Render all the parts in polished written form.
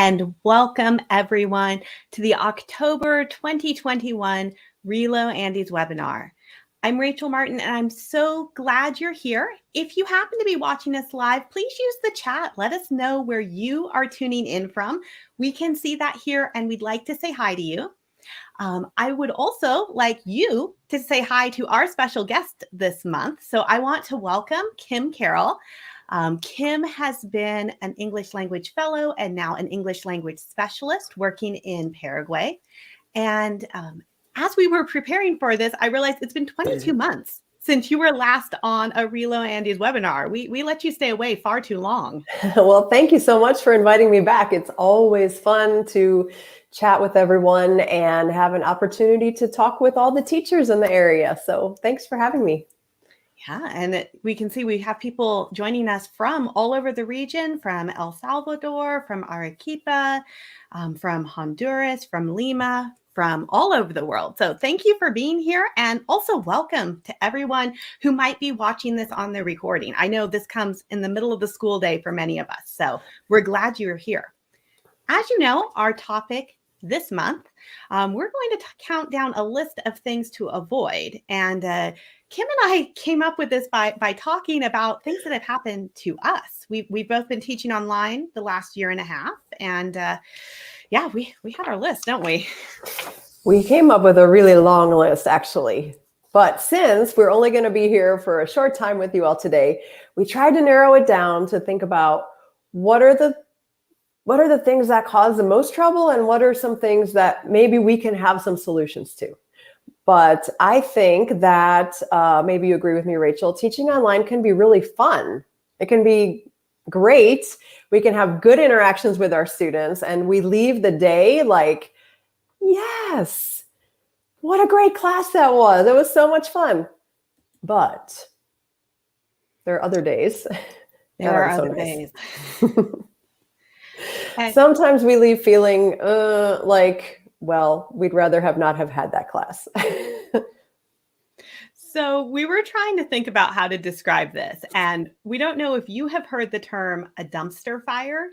and welcome everyone to the October 2021 RELO Andy's webinar. I'm Rachel Martin and I'm so glad you're here. If you happen to be watching us live, please use the chat. Let us know where you are tuning in from. We can see that here and we'd like to say hi to you. I would also like you to say hi to our special guest this month. So I want to welcome Kim Carroll. Kim has been an English language fellow and now an English language specialist working in Paraguay. And as we were preparing for this, I realized it's been 22 months since you were last on a RELO Andy's webinar. We let you stay away far too long. Well, thank you so much for inviting me back. It's always fun to chat with everyone and have an opportunity to talk with all the teachers in the area. So thanks for having me. Yeah, and we can see we have people joining us from all over the region, from El Salvador, from Arequipa, from Honduras, from Lima, from all over the world. So thank you for being here, and also welcome to everyone who might be watching this on the recording. I know this comes in the middle of the school day for many of us, so we're glad you're here. As you know, our topic this month, we're going to count down a list of things to avoid. And Kim and I came up with this by talking about things that have happened to us. We've both been teaching online the last year and a half. And yeah, we had our list, don't we? We came up with a really long list, actually. But since we're only going to be here for a short time with you all today, we tried to narrow it down to think about what are the things that cause the most trouble and what are some things that maybe we can have some solutions to. But I think that maybe you agree with me, Rachel, teaching online can be really fun. It can be great. We can have good interactions with our students and we leave the day like, yes, what a great class that was. It was so much fun. But there are other days. There are other days. Sometimes we leave feeling like, well, we'd rather not have had that class. So we were trying to think about how to describe this. And we don't know if you have heard the term a dumpster fire.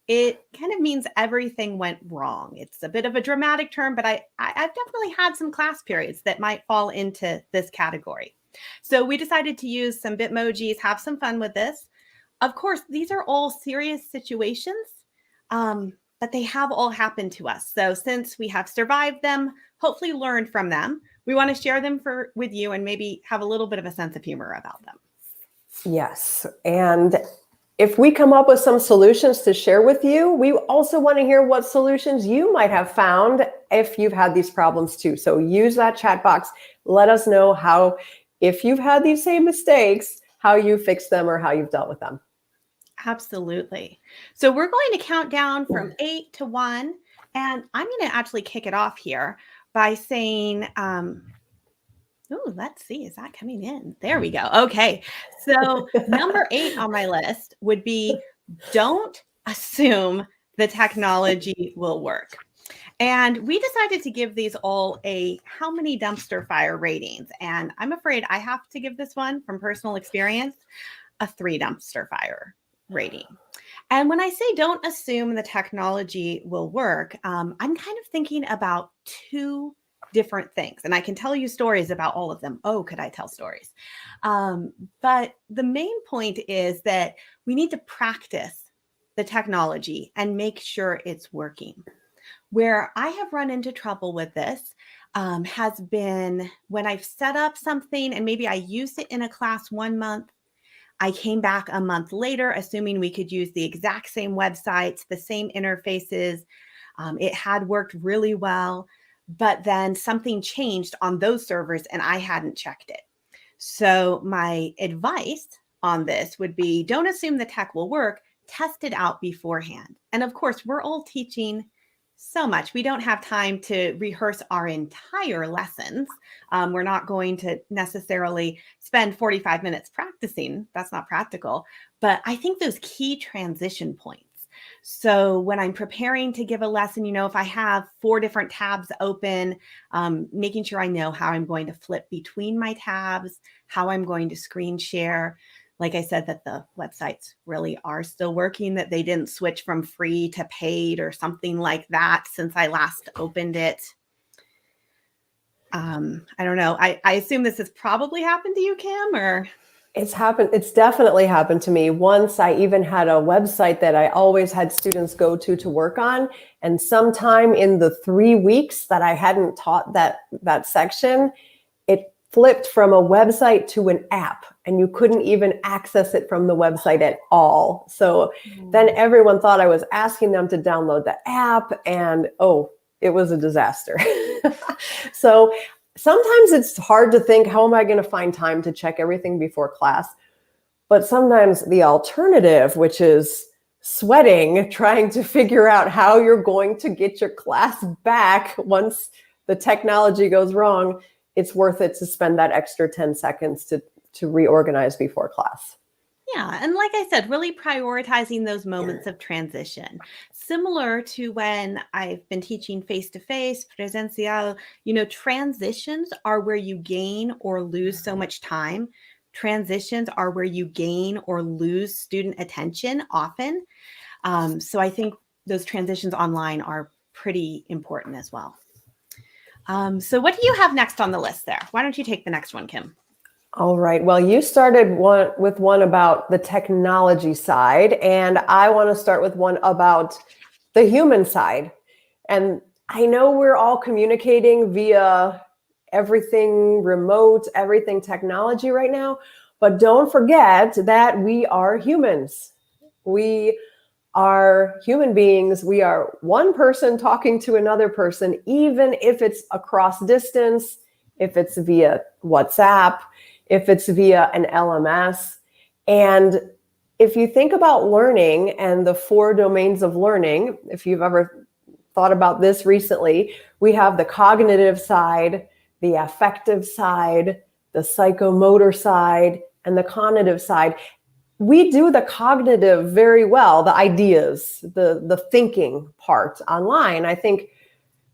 It kind of means everything went wrong. It's a bit of a dramatic term, but I've definitely had some class periods that might fall into this category. So we decided to use some Bitmojis, have some fun with this. Of course, these are all serious situations. But they have all happened to us. So since we have survived them, hopefully learned from them, we want to share them with you and maybe have a little bit of a sense of humor about them. Yes. And if we come up with some solutions to share with you, we also want to hear what solutions you might have found if you've had these problems too. So use that chat box. Let us know how, if you've had these same mistakes, how you fixed them or how you've dealt with them. Absolutely. So we're going to count down from 8 to 1. And I'm going to actually kick it off here by saying, let's see, is that coming in? There we go. Okay. So number 8 on my list would be don't assume the technology will work. And we decided to give these all a how many dumpster fire ratings. And I'm afraid I have to give this one from personal experience a 3 dumpster fire rating. And when I say don't assume the technology will work, I'm kind of thinking about 2 different things. And I can tell you stories about all of them. Oh, could I tell stories? But the main point is that we need to practice the technology and make sure it's working. Where I have run into trouble with this has been when I've set up something and maybe I used it in a class 1 month. I came back a month later, assuming we could use the exact same websites, the same interfaces. It had worked really well, but then something changed on those servers and I hadn't checked it. So my advice on this would be don't assume the tech will work, test it out beforehand. And of course, we're all teaching so much. We don't have time to rehearse our entire lessons. We're not going to necessarily spend 45 minutes practicing. That's not practical. But I think those key transition points. So when I'm preparing to give a lesson, if I have 4 different tabs open, making sure I know how I'm going to flip between my tabs, how I'm going to screen share. like I said, that the websites really are still working, that they didn't switch from free to paid or something like that since I last opened it. I don't know. I assume this has probably happened to you, Kim, or? It's happened. It's definitely happened to me. Once I even had a website that I always had students go to work on. And sometime in the 3 weeks that I hadn't taught that section, it flipped from a website to an app, and you couldn't even access it from the website at all. So then everyone thought I was asking them to download the app, and it was a disaster. So sometimes it's hard to think, how am I going to find time to check everything before class? But sometimes the alternative, which is sweating, trying to figure out how you're going to get your class back once the technology goes wrong, it's worth it to spend that extra 10 seconds to reorganize before class. Yeah. And like I said, really prioritizing those moments of transition. Similar to when I've been teaching face-to-face, presencial, transitions are where you gain or lose so much time. Transitions are where you gain or lose student attention often. So I think those transitions online are pretty important as well. So what do you have next on the list there? Why don't you take the next one, Kim? All right. Well, you started with one about the technology side, and I want to start with one about the human side. And I know we're all communicating via everything remote, everything technology right now, but don't forget that we are humans. We are human beings. We are one person talking to another person, even if it's across distance, if it's via WhatsApp, if it's via an LMS. And if you think about learning and the 4 domains of learning, if you've ever thought about this recently, we have the cognitive side, the affective side, the psychomotor side, and the cognitive side. We do the cognitive very well, the ideas, the thinking part online. I think,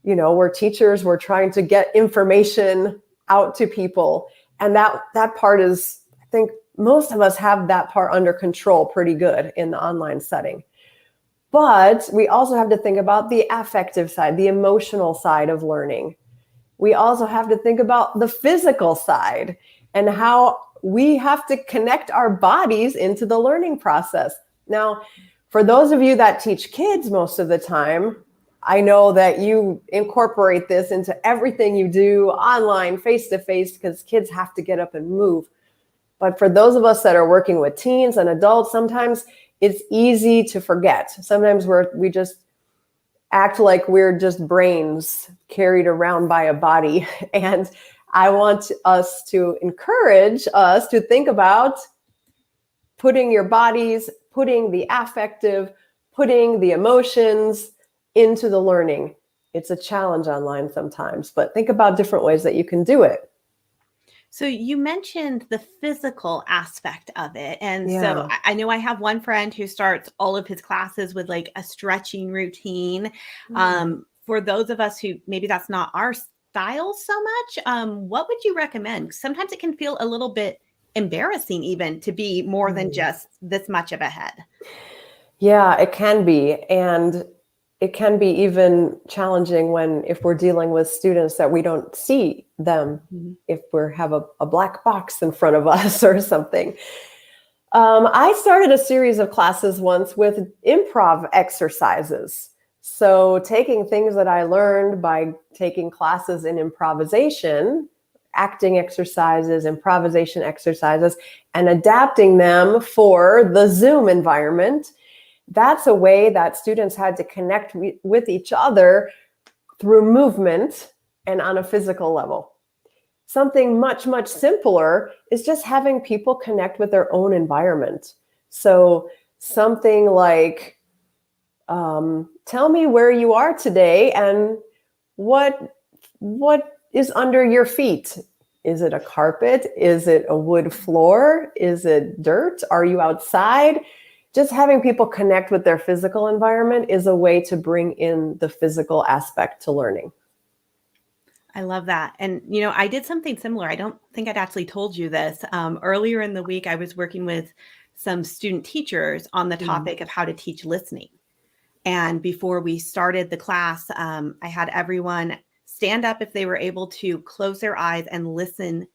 we're teachers, we're trying to get information out to people. And that part is, I think most of us have that part under control pretty good in the online setting. But we also have to think about the affective side, the emotional side of learning. We also have to think about the physical side and how we have to connect our bodies into the learning process. Now, for those of you that teach kids most of the time, I know that you incorporate this into everything you do online, face-to-face, because kids have to get up and move. But for those of us that are working with teens and adults, sometimes it's easy to forget. Sometimes we just act like we're just brains carried around by a body. And I want us to encourage us to think about putting your bodies, putting the affective, putting the emotions into the learning. It's a challenge online sometimes, but think about different ways that you can do it. So you mentioned the physical aspect of it. And so I know I have one friend who starts all of his classes with like a stretching routine. For those of us who maybe that's not our style so much, what would you recommend? Sometimes it can feel a little bit embarrassing even to be more than just this much of a head. Yeah, it can be. And it can be even challenging if we're dealing with students that we don't see them, if we have a black box in front of us or something. I started a series of classes once with improv exercises. So taking things that I learned by taking classes in improvisation, acting exercises, improvisation exercises, and adapting them for the Zoom environment. That's a way that students had to connect with each other through movement and on a physical level. Something much, much simpler is just having people connect with their own environment. So something like, tell me where you are today and what is under your feet. Is it a carpet? Is it a wood floor? Is it dirt? Are you outside? Just having people connect with their physical environment is a way to bring in the physical aspect to learning. I love that. And, I did something similar. I don't think I'd actually told you this. Earlier in the week, I was working with some student teachers on the topic of how to teach listening. And before we started the class, I had everyone stand up if they were able to close their eyes and listen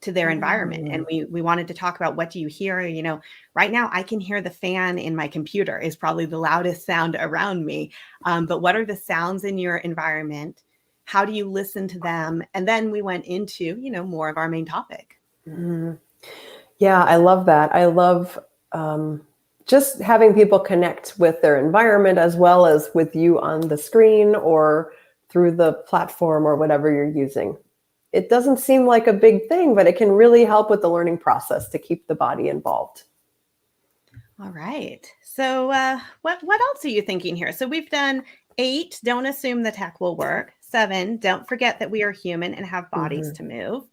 to their environment. And we wanted to talk about, what do you hear? Right now I can hear the fan in my computer is probably the loudest sound around me. But what are the sounds in your environment? How do you listen to them? And then we went into, more of our main topic. Yeah, I love that. I love just having people connect with their environment as well as with you on the screen or through the platform or whatever you're using. It doesn't seem like a big thing, but it can really help with the learning process to keep the body involved. All right. So what else are you thinking here? So we've done 8, don't assume the tech will work. 7, don't forget that we are human and have bodies to move.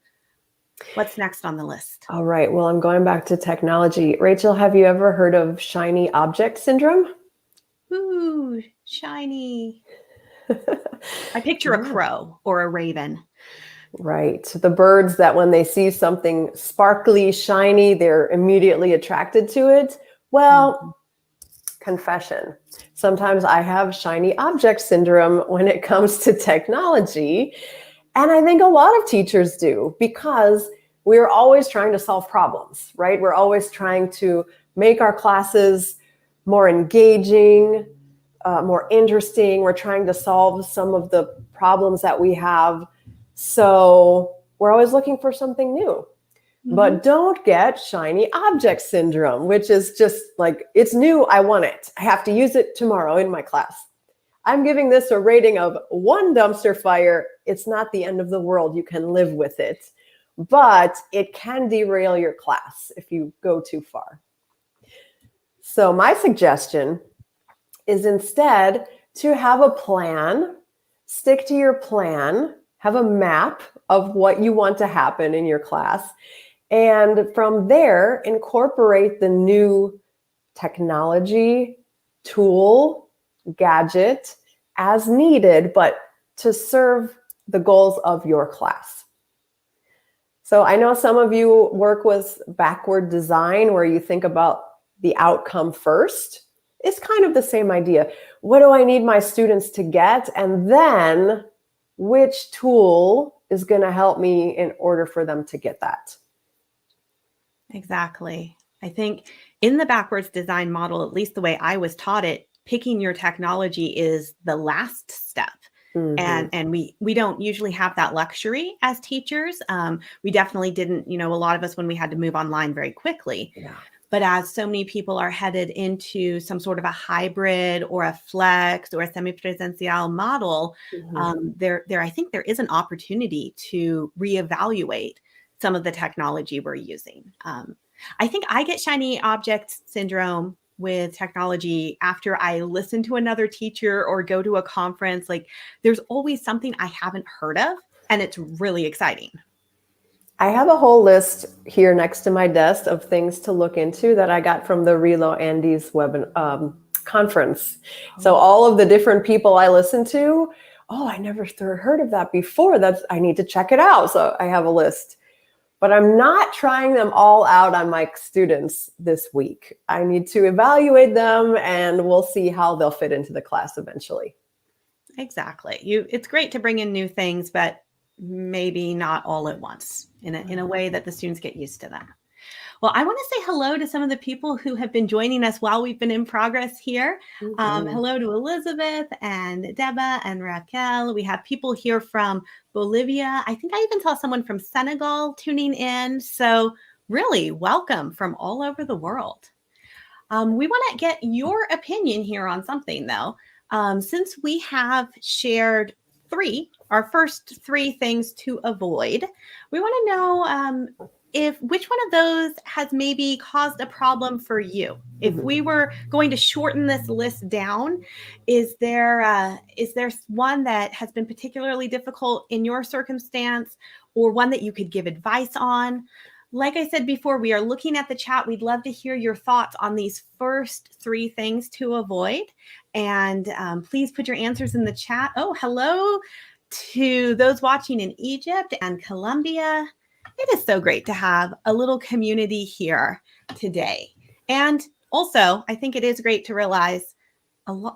What's next on the list? All right. Well, I'm going back to technology. Rachel, have you ever heard of shiny object syndrome? Ooh, shiny. I picture a crow or a raven. Right. The birds that when they see something sparkly, shiny, they're immediately attracted to it. Well, confession. Sometimes I have shiny object syndrome when it comes to technology. And I think a lot of teachers do, because we're always trying to solve problems, right? We're always trying to make our classes more engaging, more interesting. We're trying to solve some of the problems that we have. So we're always looking for something new. But don't get shiny object syndrome, which is just like, it's new, I want it. I have to use it tomorrow in my class. I'm giving this a rating of 1 dumpster fire. It's not the end of the world. You can live with it, but it can derail your class if you go too far. So my suggestion is instead to have a plan, stick to your plan, have a map of what you want to happen in your class. And from there, incorporate the new technology, tool, gadget as needed, but to serve the goals of your class. So I know some of you work with backward design where you think about the outcome first. It's kind of the same idea. What do I need my students to get? And then which tool is going to help me in order for them to get that? Exactly. I think in the backwards design model, at least the way I was taught it, picking your technology is the last step. And we don't usually have that luxury as teachers. We definitely didn't, a lot of us when we had to move online very quickly. Yeah. But as so many people are headed into some sort of a hybrid or a flex or a semi-presential model, I think there is an opportunity to reevaluate some of the technology we're using. I think I get shiny object syndrome with technology after I listen to another teacher or go to a conference. Like, there's always something I haven't heard of, and it's really exciting. I have a whole list here next to my desk of things to look into that I got from the RELO Andy's conference. So all of the different people I listen to, I never heard of that before. I need to check it out. So I have a list. But I'm not trying them all out on my students this week. I need to evaluate them, and we'll see how they'll fit into the class eventually. Exactly. It's great to bring in new things, but maybe not all at once in a way that the students get used to them. Well, I want to say hello to some of the people who have been joining us while we've been in progress here. Hello to Elizabeth and Deba and Raquel. We have people here from Bolivia. I think I even saw someone from Senegal tuning in. So really welcome from all over the world. We want to get your opinion here on something, though. Since we have shared our first 3 things to avoid, we want to know which one of those has maybe caused a problem for you. If we were going to shorten this list down, is there one that has been particularly difficult in your circumstance, or one that you could give advice on? Like I said before, we are looking at the chat. We'd love to hear your thoughts on these first 3 things to avoid. And please put your answers in the chat. Oh, hello, To those watching in Egypt and Colombia, it is so great to have a little community here today. And also, I think it is great to realize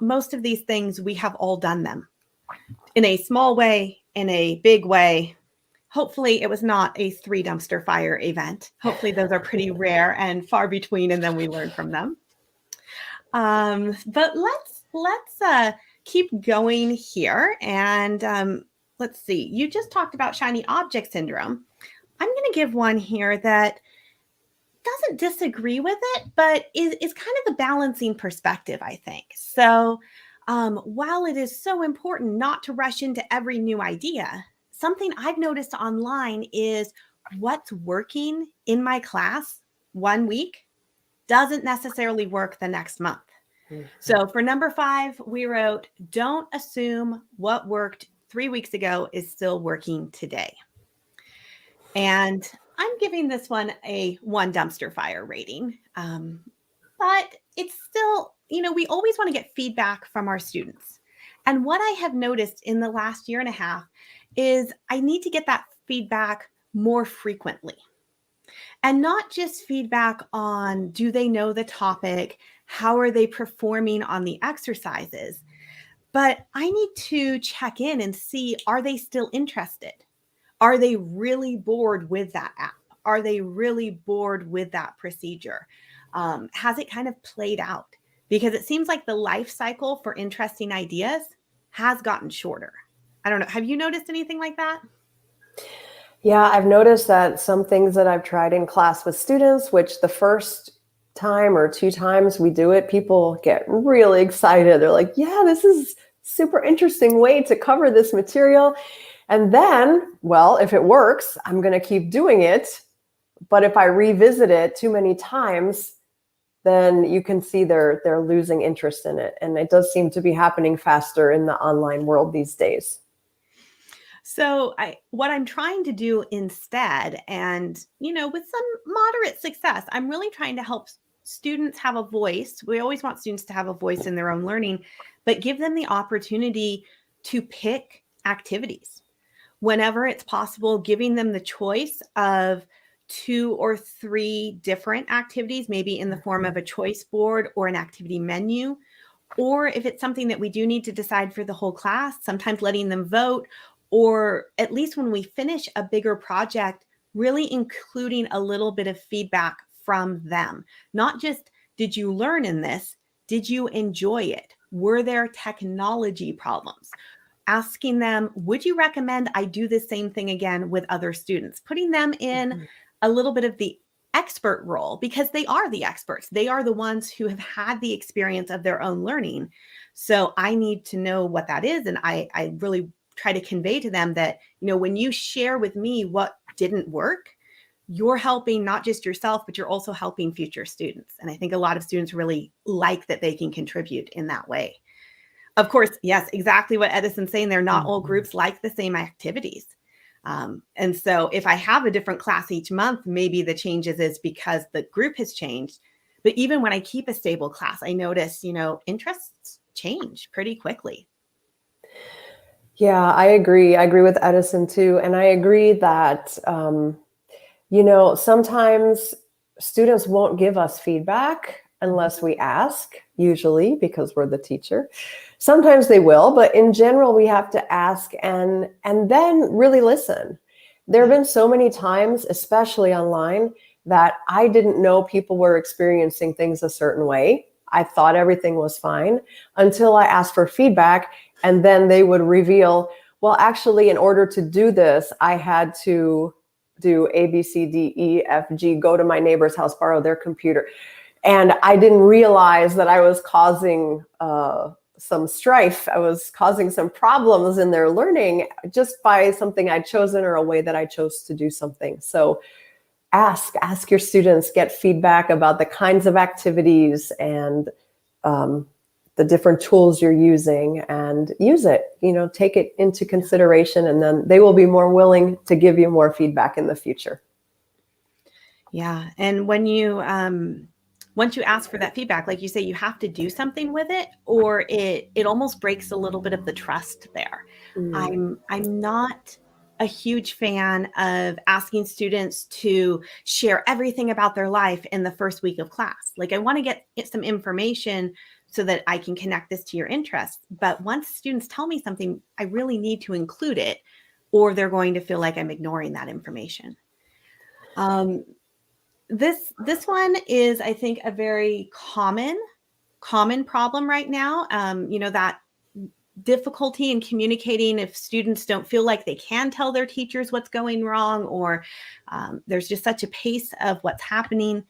most of these things, we have all done them in a small way, in a big way. Hopefully it was not a 3 dumpster fire event. Hopefully those are pretty rare and far between, and then we learn from them. But let's keep going here. And let's see, you just talked about shiny object syndrome. I'm going to give one here that doesn't disagree with it, but is kind of the balancing perspective, I think. So while it is so important not to rush into every new idea, something I've noticed online is what's working in my class one week doesn't necessarily work the next month. So for number 5, we wrote, don't assume what worked 3 weeks ago is still working today. And I'm giving this one a 1 dumpster fire rating. But it's still, we always want to get feedback from our students. And what I have noticed in the last year and a half is I need to get that feedback more frequently. And not just feedback on, do they know the topic? How are they performing on the exercises? But I need to check in and see, are they still interested? Are they really bored with that app? Are they really bored with that procedure? Has it kind of played out? Because it seems like the life cycle for interesting ideas has gotten shorter. I don't know. Have you noticed anything like that? Yeah, I've noticed that some things that I've tried in class with students, which the first time or 2 times we do it, people get really excited. They're like, yeah, this is super interesting way to cover this material. And then, well, if it works, I'm going to keep doing it. But if I revisit it too many times, then you can see they're losing interest in it. And it does seem to be happening faster in the online world these days. So what I'm trying to do instead, and, with some moderate success, I'm really trying to help students have a voice. We always want students to have a voice in their own learning, but give them the opportunity to pick activities. Whenever it's possible, giving them the choice of 2 or 3 different activities, maybe in the form of a choice board or an activity menu. Or if it's something that we do need to decide for the whole class, sometimes letting them vote, or at least when we finish a bigger project, really including a little bit of feedback from them. Not just, did you learn in this? Did you enjoy it? Were there technology problems? Asking them, would you recommend I do the same thing again with other students? Putting them in a little bit of the expert role, because they are the experts. They are the ones who have had the experience of their own learning. So I need to know what that is. And I really try to convey to them that, when you share with me what didn't work, you're helping not just yourself, but you're also helping future students. And I think a lot of students really like that they can contribute in that way. Of course, yes, exactly what Edison's saying. They're not all groups like the same activities. And so if I have a different class each month, maybe the changes is because the group has changed. But even when I keep a stable class, I notice, interests change pretty quickly. Yeah, I agree. I agree with Edison too. And I agree that, sometimes students won't give us feedback unless we ask, usually because we're the teacher. Sometimes they will, but in general, we have to ask and then really listen. There have been so many times, especially online, that I didn't know people were experiencing things a certain way. I thought everything was fine until I asked for feedback, and then they would reveal, well, actually, in order to do this, I had to do A, B, C, D, E, F, G, go to my neighbor's house, borrow their computer. And I didn't realize that I was causing some strife. I was causing some problems in their learning just by something I'd chosen or a way that I chose to do something. So ask your students, get feedback about the kinds of activities and the different tools you're using, and use it, take it into consideration, and then they will be more willing to give you more feedback in the future. Yeah. And when you, once you ask for that feedback, like you say, you have to do something with it, or it almost breaks a little bit of the trust there. I'm not a huge fan of asking students to share everything about their life in the first week of class. Like, I want to get some information so that I can connect this to your interests. But once students tell me something, I really need to include it, or they're going to feel like I'm ignoring that information. This one is, I think, a very common problem right now. That difficulty in communicating if students don't feel like they can tell their teachers what's going wrong, or there's just such a pace of what's happening.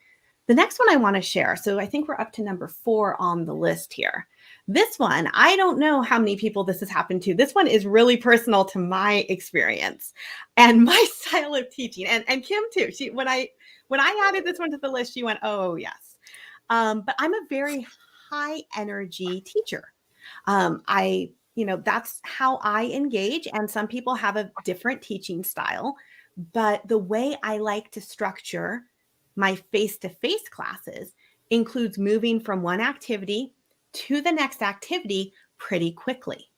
The next one I want to share, so I think we're up to number 4 on the list here. This one, I don't know how many people this has happened to. This one is really personal to my experience and my style of teaching. And Kim too. When I added this one to the list, she went, "Oh yes." But I'm a very high energy teacher. That's how I engage. And some people have a different teaching style. But the way I like to structure my face-to-face classes includes moving from one activity to the next activity pretty quickly.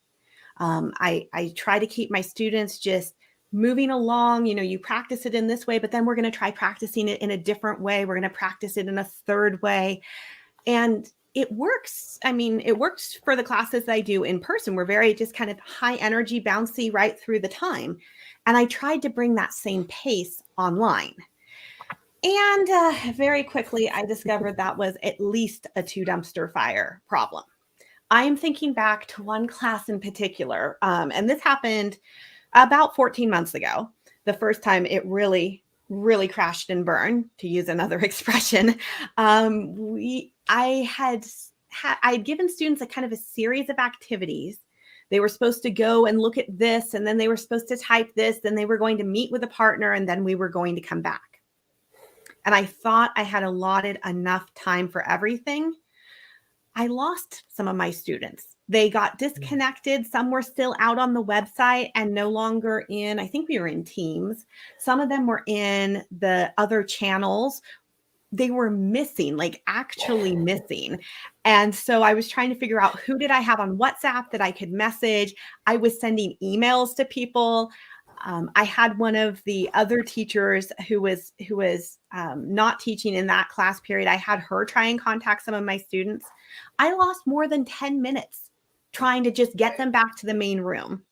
I try to keep my students just moving along. You practice it in this way, but then we're going to try practicing it in a different way. We're going to practice it in a third way. And it works. I mean, it works for the classes that I do in person. We're very just kind of high energy, bouncy right through the time. And I tried to bring that same pace online. And very quickly, I discovered that was at least a 2 dumpster fire problem. I'm thinking back to one class in particular, and this happened about 14 months ago. The first time it really, really crashed and burned, to use another expression. I had given students a kind of a series of activities. They were supposed to go and look at this, and then they were supposed to type this, then they were going to meet with a partner, and then we were going to come back. And I thought I had allotted enough time for everything. I lost some of my students. They got disconnected. Some were still out on the website and no longer in, I think we were in Teams. Some of them were in the other channels. They were missing, like actually missing. And so I was trying to figure out, who did I have on WhatsApp that I could message? I was sending emails to people. I had one of the other teachers who was not teaching in that class period. I had her try and contact some of my students. I lost more than 10 minutes trying to just get them back to the main room.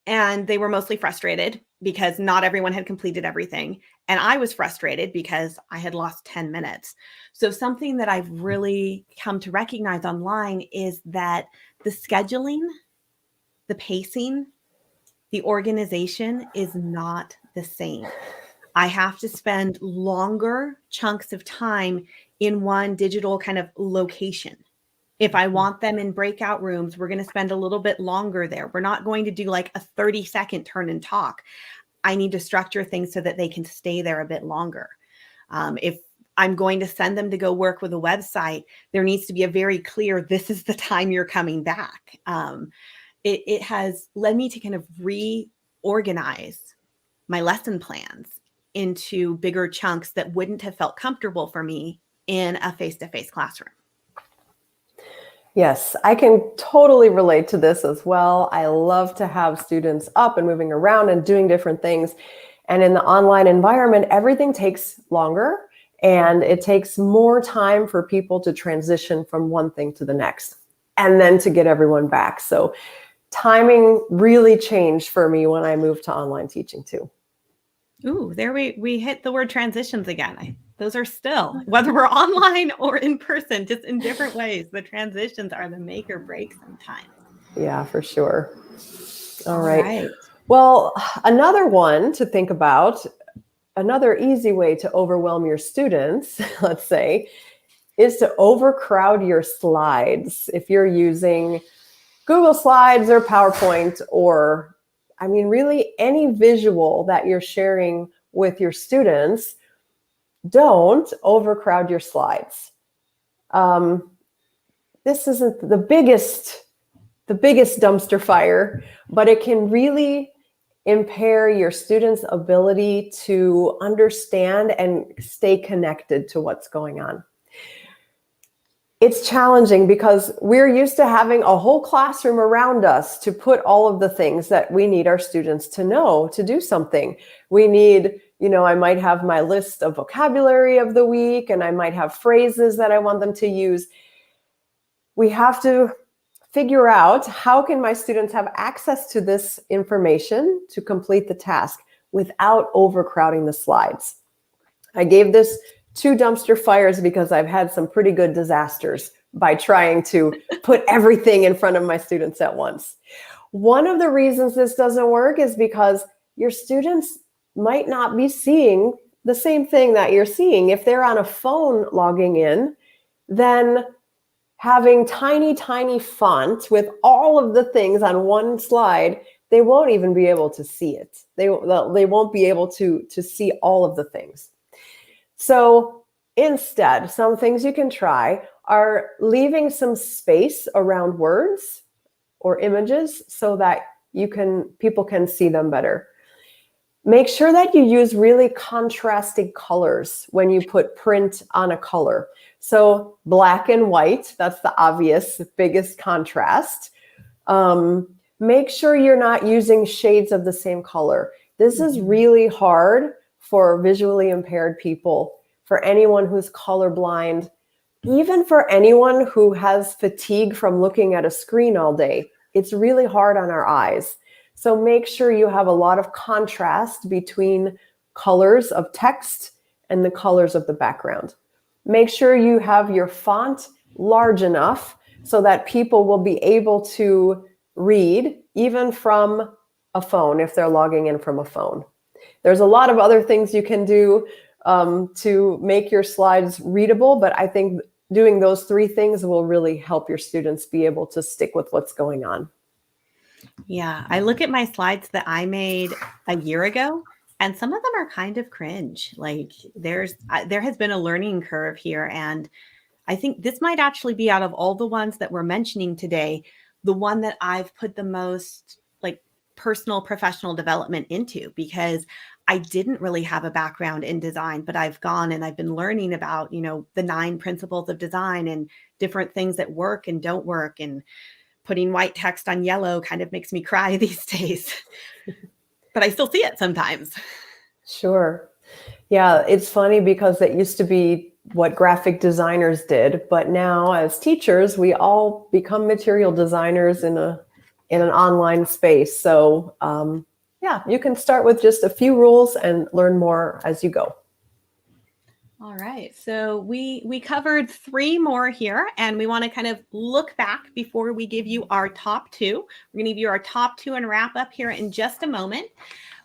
And they were mostly frustrated because not everyone had completed everything. And I was frustrated because I had lost 10 minutes. So something that I've really come to recognize online is that the scheduling, the pacing, the organization is not the same. I have to spend longer chunks of time in one digital kind of location. If I want them in breakout rooms, we're going to spend a little bit longer there. We're not going to do like a 30-second turn and talk. I need to structure things so that they can stay there a bit longer. If I'm going to send them to go work with a website, there needs to be a very clear, this is the time you're coming back. It has led me to kind of reorganize my lesson plans into bigger chunks that wouldn't have felt comfortable for me in a face-to-face classroom. Yes, I can totally relate to this as well. I love to have students up and moving around and doing different things. And in the online environment, everything takes longer and it takes more time for people to transition from one thing to the next and then to get everyone back. So timing really changed for me when I moved to online teaching too. Ooh, there we hit the word transitions again. Those are still, whether we're online or in person, just in different ways, the transitions are the make or break sometimes. Yeah, for sure. All right. right. Well, another one to think about, another easy way to overwhelm your students, let's say, is to overcrowd your slides. If you're using Google Slides or PowerPoint, or really any visual that you're sharing with your students, don't overcrowd your slides. This isn't the biggest dumpster fire, but it can really impair your students' ability to understand and stay connected to what's going on. It's challenging because we're used to having a whole classroom around us to put all of the things that we need our students to know to do something. We need, I might have my list of vocabulary of the week, and I might have phrases that I want them to use. We have to figure out, how can my students have access to this information to complete the task without overcrowding the slides? I gave this 2 dumpster fires because I've had some pretty good disasters by trying to put everything in front of my students at once. One of the reasons this doesn't work is because your students might not be seeing the same thing that you're seeing. If they're on a phone logging in, then having tiny, tiny font with all of the things on one slide, they won't even be able to see it. They won't be able to see all of the things. So instead, some things you can try are leaving some space around words or images so that people can see them better. Make sure that you use really contrasting colors when you put print on a color. So black and white, that's the obvious biggest contrast. Make sure you're not using shades of the same color. This is really hard for visually impaired people, for anyone who's colorblind, even for anyone who has fatigue from looking at a screen all day. It's really hard on our eyes. So make sure you have a lot of contrast between colors of text and the colors of the background. Make sure you have your font large enough so that people will be able to read even from a phone if they're logging in from a phone. There's a lot of other things you can do to make your slides readable, but I think doing those 3 things will really help your students be able to stick with what's going on. Yeah, I look at my slides that I made a year ago, and some of them are kind of cringe. Like there has been a learning curve here, and I think this might actually be, out of all the ones that we're mentioning today, the one that I've put the most like personal professional development into, because I didn't really have a background in design, but I've gone and I've been learning about, the 9 principles of design and different things that work and don't work, and putting white text on yellow kind of makes me cry these days, but I still see it sometimes. Sure. Yeah, it's funny because it used to be what graphic designers did, but now as teachers, we all become material designers in an online space. So yeah, you can start with just a few rules and learn more as you go. All right, so we covered 3 more here, and we want to kind of look back before we give you our top 2. We're going to give you our top 2 and wrap up here in just a moment.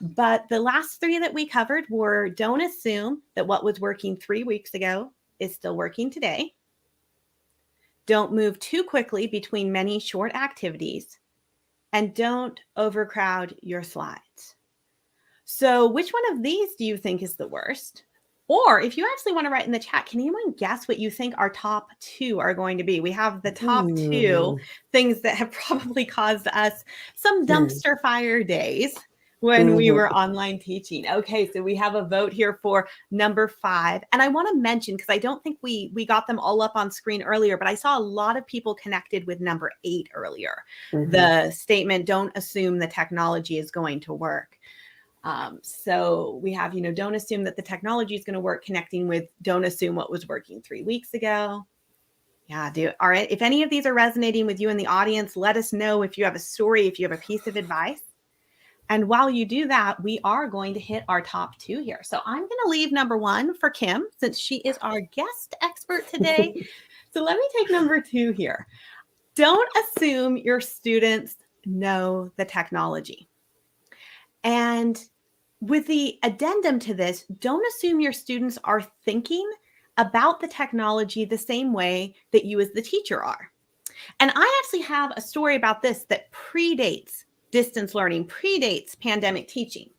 But the last 3 that we covered were: don't assume that what was working 3 weeks ago is still working today. Don't move too quickly between many short activities. And don't overcrowd your slides. So which one of these do you think is the worst? Or if you actually want to write in the chat, can anyone guess what you think our top 2 are going to be? We have the top 2 things that have probably caused us some dumpster fire days when we were online teaching. Okay, so we have a vote here for number 5. And I want to mention, because I don't think we got them all up on screen earlier, but I saw a lot of people connected with number 8 earlier. The statement, don't assume the technology is going to work. So we have, don't assume that the technology is going to work, connecting with don't assume what was working 3 weeks ago. Yeah, all right. If any of these are resonating with you in the audience, let us know if you have a story, if you have a piece of advice. And while you do that, we are going to hit our top 2 here. So I'm going to leave number 1 for Kim, since she is our guest expert today. So let me take number 2 here. Don't assume your students know the technology. And with the addendum to this, don't assume your students are thinking about the technology the same way that you as the teacher are. And I actually have a story about this that predates distance learning, predates pandemic teaching.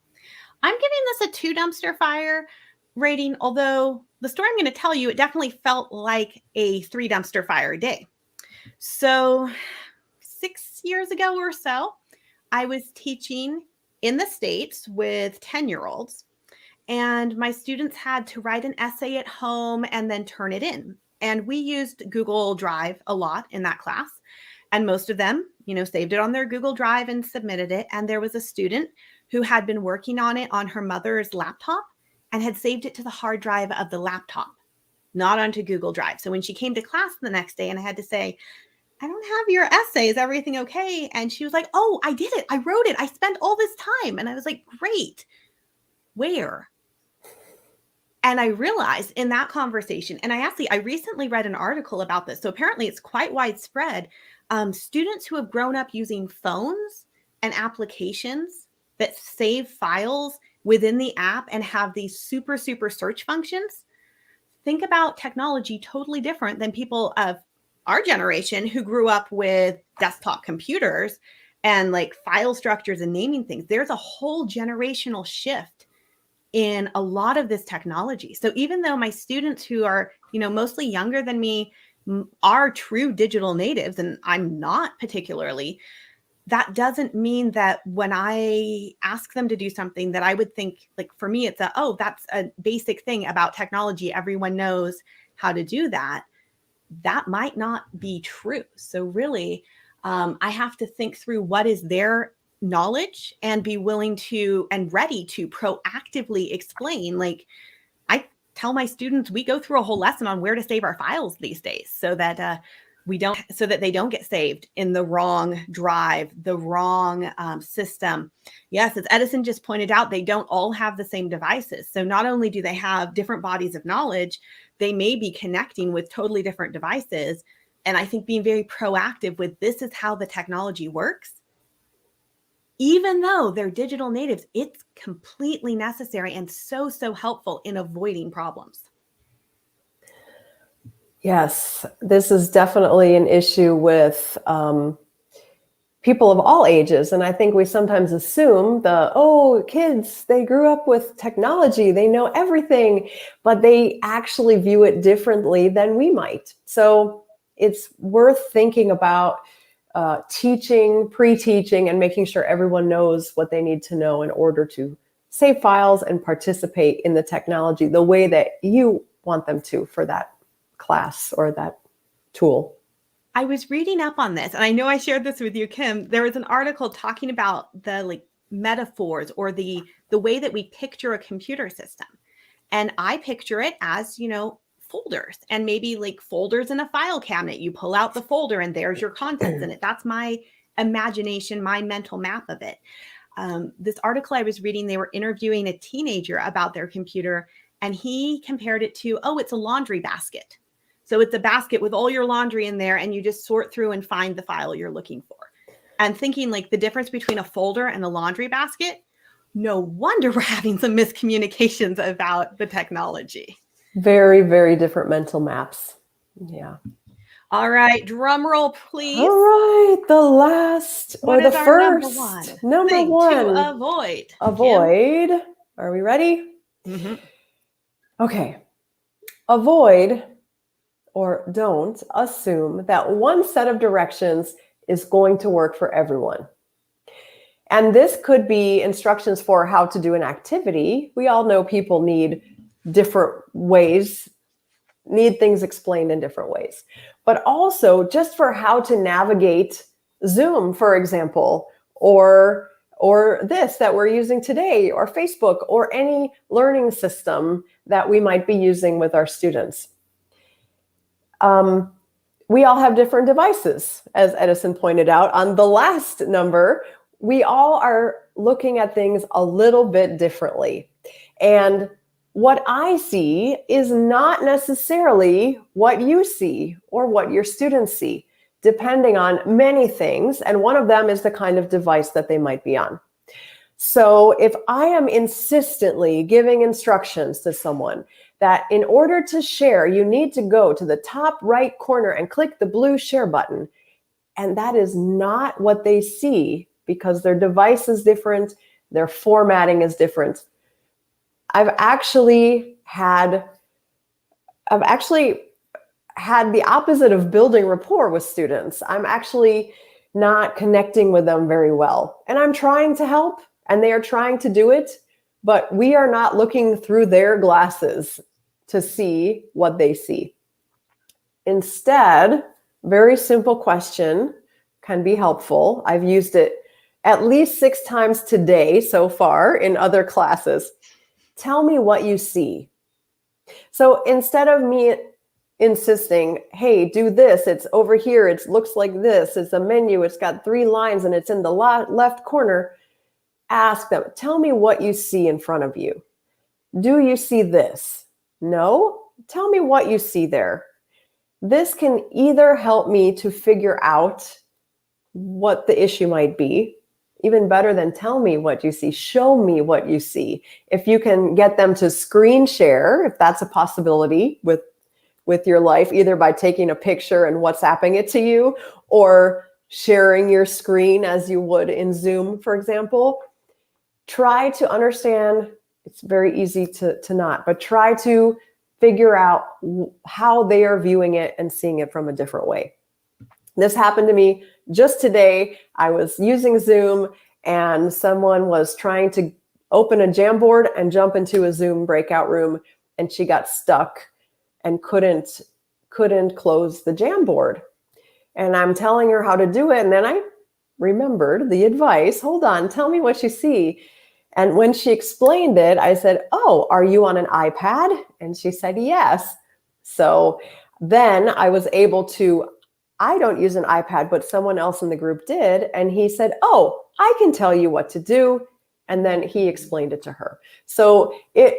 I'm giving this a 2 dumpster fire rating, although the story I'm going to tell you, it definitely felt like a 3 dumpster fire a day. So 6 years ago or so, I was teaching in the States with 10-year-olds, and my students had to write an essay at home and then turn it in. And we used Google Drive a lot in that class. And most of them, saved it on their Google Drive and submitted it. And there was a student who had been working on it on her mother's laptop and had saved it to the hard drive of the laptop, not onto Google Drive. So when she came to class the next day and I had to say, I don't have your essay. Is everything okay? And she was like, oh, I did it. I wrote it. I spent all this time. And I was like, great. Where? And I realized in that conversation, and I recently read an article about this. So apparently it's quite widespread. Students who have grown up using phones and applications that save files within the app and have these super, super search functions. Think about technology totally different than people of our generation who grew up with desktop computers and like file structures and naming things. There's a whole generational shift in a lot of this technology. So even though my students who are, mostly younger than me are true digital natives, and I'm not particularly, that doesn't mean that when I ask them to do something that I would think, like for me, it's that's a basic thing about technology. Everyone knows how to do that. That might not be true. So really, I have to think through what is their knowledge and be willing to and ready to proactively explain. Like I tell my students, we go through a whole lesson on where to save our files these days so that they don't get saved in the wrong drive, the wrong system. Yes, as Edison just pointed out, they don't all have the same devices. So not only do they have different bodies of knowledge, they may be connecting with totally different devices. And I think being very proactive with this is how the technology works. Even though they're digital natives, it's completely necessary and so, so helpful in avoiding problems. Yes, this is definitely an issue with people of all ages. And I think we sometimes assume kids, they grew up with technology, they know everything, but they actually view it differently than we might. So it's worth thinking about teaching, pre-teaching, and making sure everyone knows what they need to know in order to save files and participate in the technology the way that you want them to for that class or that tool. I was reading up on this, and I know I shared this with you, Kim. There was an article talking about the metaphors or the way that we picture a computer system. And I picture it as, folders and maybe folders in a file cabinet. You pull out the folder and there's your contents in it. That's my imagination, my mental map of it. This article I was reading, they were interviewing a teenager about their computer, and he compared it to, it's a laundry basket. So it's a basket with all your laundry in there, and you just sort through and find the file you're looking for. And thinking the difference between a folder and a laundry basket, no wonder we're having some miscommunications about the technology. Very, very different mental maps. Yeah. All right. Drum roll, please. All right. The last or the first. Number one. To avoid. Avoid. Kim? Are we ready? Mm-hmm. Okay. Avoid or don't assume that one set of directions is going to work for everyone. And this could be instructions for how to do an activity. We all know people need different ways, need things explained in different ways. But also just for how to navigate Zoom, for example, or this that we're using today, or Facebook, or any learning system that we might be using with our students. We all have different devices, as Edison pointed out on the last number. We all are looking at things a little bit differently. And what I see is not necessarily what you see or what your students see, depending on many things. And one of them is the kind of device that they might be on. So if I am insistently giving instructions to someone that in order to share, you need to go to the top right corner and click the blue share button, and that is not what they see because their device is different, their formatting is different. I've actually had the opposite of building rapport with students. I'm actually not connecting with them very well. And I'm trying to help, and they are trying to do it, but we are not looking through their glasses to see what they see. instead, very simple question can be helpful. I've used it at least 6 times today so far in other classes. Tell me what you see. So instead of me insisting, hey, do this, it's over here, it looks like this, it's a menu, it's got 3 lines and it's in the left corner, ask them, tell me what you see in front of you. Do you see this? No? Tell me what you see there. This can either help me to figure out what the issue might be. Even better than tell me what you see, show me what you see. If you can get them to screen share, if that's a possibility with your life, either by taking a picture and WhatsApping it to you or sharing your screen as you would in Zoom, for example, try to understand. It's very easy to not, but try to figure out how they are viewing it and seeing it from a different way. This happened to me just today. I was using Zoom and someone was trying to open a Jamboard and jump into a Zoom breakout room, and she got stuck and couldn't close the Jamboard. And I'm telling her how to do it, and then I remembered the advice. Hold on, tell me what you see. And when she explained it, I said, oh, are you on an iPad? And she said, yes. So then I was able to, I don't use an iPad, but someone else in the group did. And he said, oh, I can tell you what to do. And then he explained it to her. So it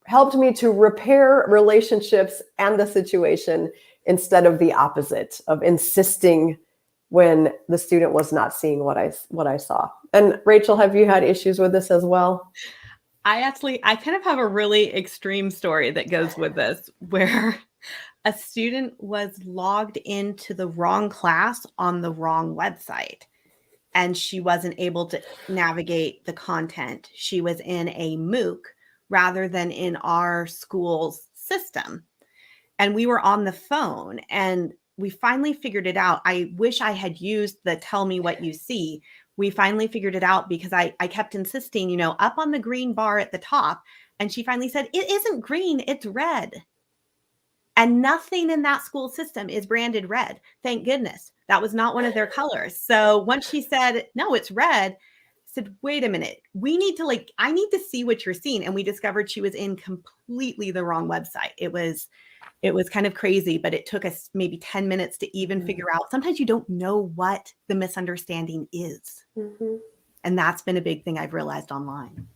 helped me to repair relationships and the situation instead of the opposite of insisting when the student was not seeing what I saw. And Rachel, have you had issues with this as well? I kind of have a really extreme story that goes with this, where a student was logged into the wrong class on the wrong website, and she wasn't able to navigate the content. She was in a MOOC rather than in our school's system. And we were on the phone, and we finally figured it out. I wish I had used the tell me what you see. We finally figured it out because I kept insisting, up on the green bar at the top. And she finally said, it isn't green, it's red. And nothing in that school system is branded red. Thank goodness. That was not one of their colors. So once she said, no, it's red, I said, wait a minute. I need to see what you're seeing. And we discovered she was in completely the wrong website. It was kind of crazy, but it took us maybe 10 minutes to even figure out. Sometimes you don't know what the misunderstanding is. Mm-hmm. And that's been a big thing I've realized online.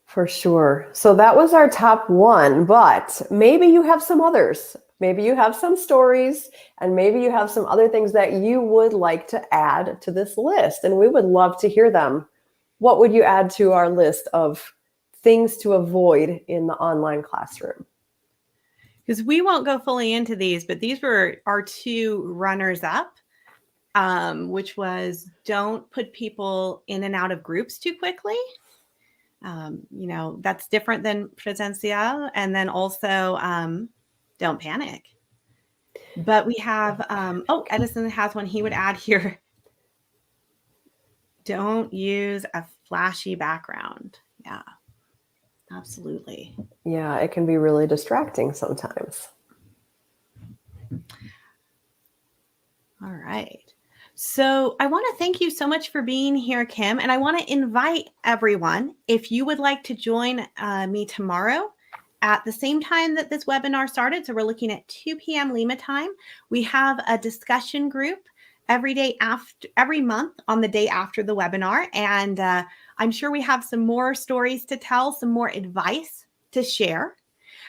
For sure. So that was our top 1, but maybe you have some others. Maybe you have some stories, and maybe you have some other things that you would like to add to this list, and we would love to hear them. What would you add to our list of things to avoid in the online classroom? Because we won't go fully into these, but these were our 2 runners up, which was don't put people in and out of groups too quickly. That's different than presencial. And then also don't panic. But we have, Edison has one he would add here. Don't use a flashy background. Yeah. Absolutely. Yeah, it can be really distracting sometimes. All right. So I want to thank you so much for being here, Kim. And I want to invite everyone, if you would like to join me tomorrow at the same time that this webinar started. So we're looking at 2 p.m. Lima time. We have a discussion group every month on the day after the webinar. And I'm sure we have some more stories to tell, some more advice to share.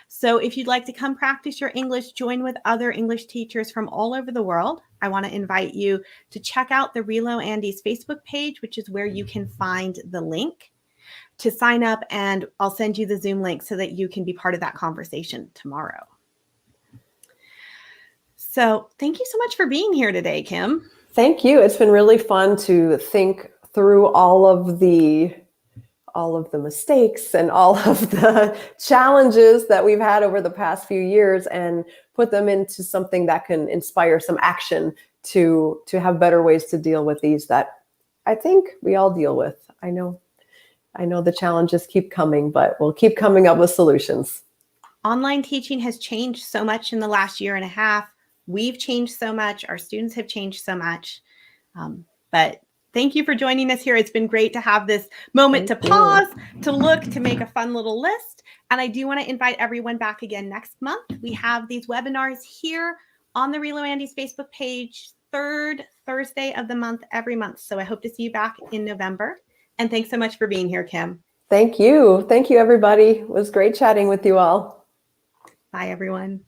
So if you'd like to come practice your English, join with other English teachers from all over the world, I want to invite you to check out the RELO Andy's Facebook page, which is where you can find the link to sign up, and I'll send you the Zoom link so that you can be part of that conversation tomorrow. So thank you so much for being here today, Kim. Thank you. It's been really fun to think through all of the mistakes and all of the challenges that we've had over the past few years and put them into something that can inspire some action to have better ways to deal with these that I think we all deal with. I know the challenges keep coming, but we'll keep coming up with solutions. Online teaching has changed so much in the last year and a half. We've changed so much. Our students have changed so much. But thank you for joining us here. It's been great to have this moment to pause, to look, to make a fun little list. And I do want to invite everyone back again next month. We have these webinars here on the RELO Andy's Facebook page, third Thursday of the month, every month. So I hope to see you back in November. And thanks so much for being here, Kim. Thank you. Thank you, everybody. It was great chatting with you all. Bye, everyone.